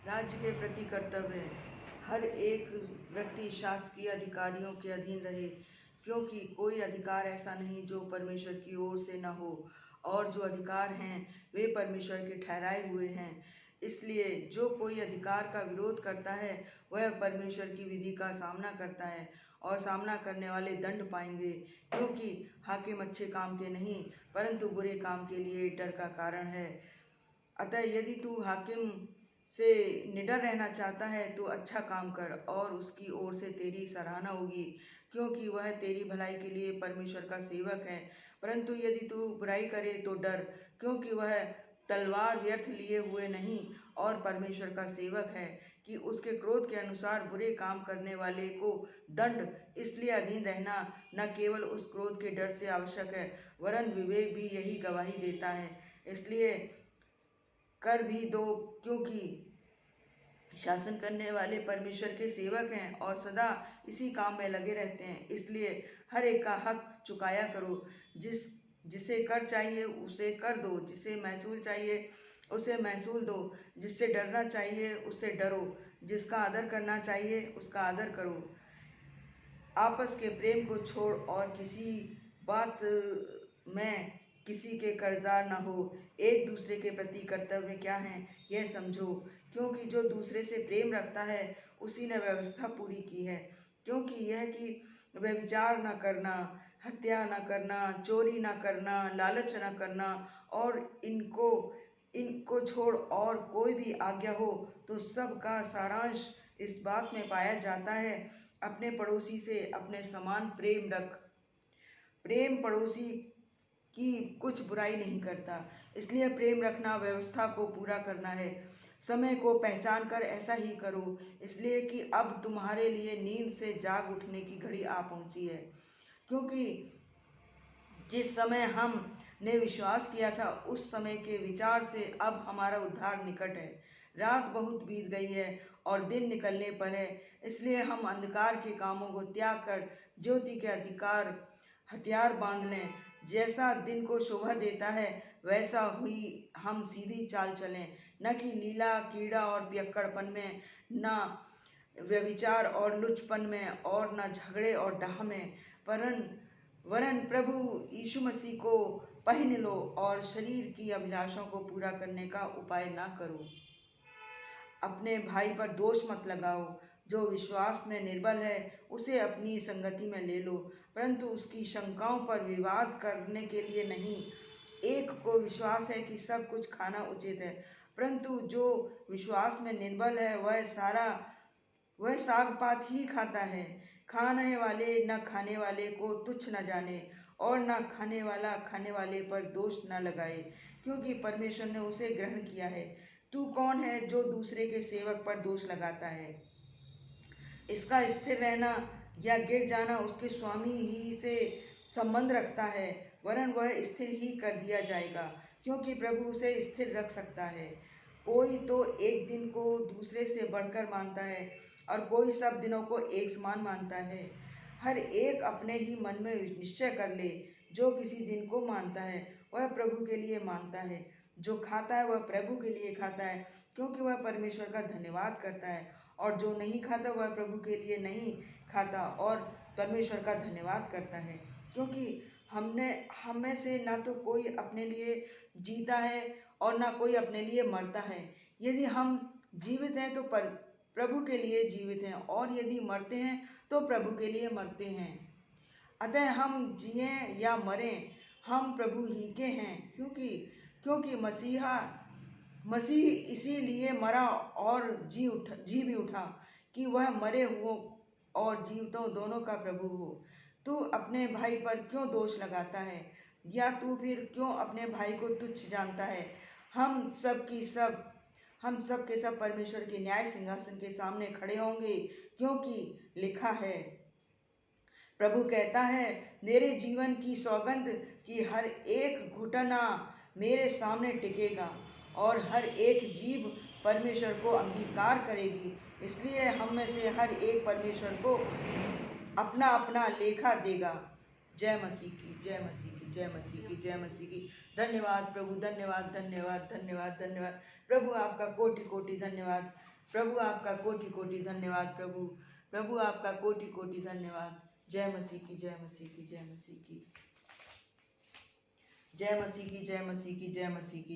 राज्य के प्रति कर्तव्य है। हर एक व्यक्ति शासकीय अधिकारियों के अधीन रहे, क्योंकि कोई अधिकार ऐसा नहीं जो परमेश्वर की ओर से न हो, और जो अधिकार हैं वे परमेश्वर के ठहराए हुए हैं। इसलिए जो कोई अधिकार का विरोध करता है वह परमेश्वर की विधि का सामना करता है, और सामना करने वाले दंड पाएंगे, क्योंकि हाकिम अच्छे काम के नहीं परंतु बुरे काम के लिए डर का कारण है। अतः यदि तू हाकिम से निडर रहना चाहता है तो अच्छा काम कर, और उसकी ओर से तेरी सराहना होगी, क्योंकि वह तेरी भलाई के लिए परमेश्वर का सेवक है। परंतु यदि तू बुराई करे तो डर, क्योंकि वह तलवार व्यर्थ लिए हुए नहीं और परमेश्वर का सेवक है, कि उसके क्रोध के अनुसार बुरे काम करने वाले को दंड। इसलिए अधीन रहना न केवल उस क्रोध के डर से आवश्यक है, वरन विवेक भी यही गवाही देता है। इसलिए कर भी दो, क्योंकि शासन करने वाले परमेश्वर के सेवक हैं और सदा इसी काम में लगे रहते हैं। इसलिए हर एक का हक चुकाया करो। जिसे कर चाहिए उसे कर दो, जिसे महसूल चाहिए उसे महसूल दो, जिससे डरना चाहिए उससे डरो, जिसका आदर करना चाहिए उसका आदर करो। आपस के प्रेम को छोड़ और किसी बात में किसी के कर्जदार न हो। एक दूसरे के प्रति कर्तव्य क्या है यह समझो, क्योंकि जो दूसरे से प्रेम रखता है उसी ने व्यवस्था पूरी की है। क्योंकि यह कि व्यभिचार न करना, हत्या न करना, चोरी न करना, लालच न करना, और इनको इनको छोड़ और कोई भी आज्ञा हो तो सब का सारांश इस बात में पाया जाता है, अपने पड़ोसी से अपने समान प्रेम रख। प्रेम पड़ोसी की कुछ बुराई नहीं करता, इसलिए प्रेम रखना व्यवस्था को पूरा करना है। समय को पहचान कर ऐसा ही करो, इसलिए कि अब तुम्हारे लिए नींद से जाग उठने की घड़ी आ पहुंची है। क्योंकि जिस समय हमने विश्वास किया था उस समय के विचार से अब हमारा उद्धार निकट है। रात बहुत बीत गई है और दिन निकलने पर है, इसलिए हम अंधकार के कामों को त्याग कर ज्योति के हथियार बांध लें। जैसा दिन को शोभा देता है वैसा हुई हम सीधी चाल चलें, न कि लीला कीड़ा और पियक्कड़पन में, न व्यभिचार और लुचपन में, और न झगड़े और डाह में, वरन प्रभु यीशु मसीह को पहन लो और शरीर की अभिलाषाओं को पूरा करने का उपाय न करो। अपने भाई पर दोष मत लगाओ। जो विश्वास में निर्बल है उसे अपनी संगति में ले लो, परंतु उसकी शंकाओं पर विवाद करने के लिए नहीं। एक को विश्वास है कि सब कुछ खाना उचित है, परंतु जो विश्वास में निर्बल है वह साग पात ही खाता है। खाने वाले न खाने वाले को तुच्छ न जाने, और न खाने वाला खाने वाले पर दोष न लगाए, क्योंकि परमेश्वर ने उसे ग्रहण किया है। तू कौन है जो दूसरे के सेवक पर दोष लगाता है? इसका स्थिर रहना या गिर जाना उसके स्वामी ही से संबंध रखता है, वरन वह स्थिर ही कर दिया जाएगा, क्योंकि प्रभु उसे स्थिर रख सकता है। कोई तो एक दिन को दूसरे से बढ़कर मानता है और कोई सब दिनों को एक समान मानता है। हर एक अपने ही मन में निश्चय कर ले, जो किसी दिन को मानता है वह प्रभु के लिए मानता है। जो खाता है वह प्रभु के लिए खाता है, क्योंकि वह परमेश्वर का धन्यवाद करता है, और जो नहीं खाता वह प्रभु के लिए नहीं खाता और परमेश्वर का धन्यवाद करता है। क्योंकि हम में से ना तो कोई अपने लिए जीता है और ना कोई अपने लिए मरता है। यदि हम जीवित हैं तो प्रभु के लिए जीवित हैं, और यदि मरते हैं तो प्रभु के लिए मरते हैं। अतः हम जिए या मरें हम प्रभु ही के हैं, क्योंकि मसीह इसीलिए मरा और जी भी उठा, कि वह मरे हुओं और जीवितों दोनों का प्रभु हो। तू अपने भाई पर क्यों दोष लगाता है, या तू फिर क्यों अपने भाई को तुच्छ जानता है? हम सब के सब परमेश्वर के न्याय सिंहासन के सामने खड़े होंगे, क्योंकि लिखा है, प्रभु कहता है, मेरे जीवन की सौगंध कि हर एक घुटना मेरे सामने टिकेगा और हर एक जीभ परमेश्वर को अंगीकार करेगी। इसलिए हम में से हर एक परमेश्वर को अपना अपना लेखा देगा। जय मसीह की, जय मसीह की, जय मसीह की, जय मसीह की। धन्यवाद प्रभु, धन्यवाद, धन्यवाद, धन्यवाद, धन्यवाद प्रभु, आपका कोटि कोटि धन्यवाद। प्रभु आपका कोटि कोटि धन्यवाद। प्रभु आपका कोटि कोटि धन्यवाद। जय मसीह की, जय मसीह की, जय मसीह की, जय मसीह की, जय मसीह की, जय मसीह की।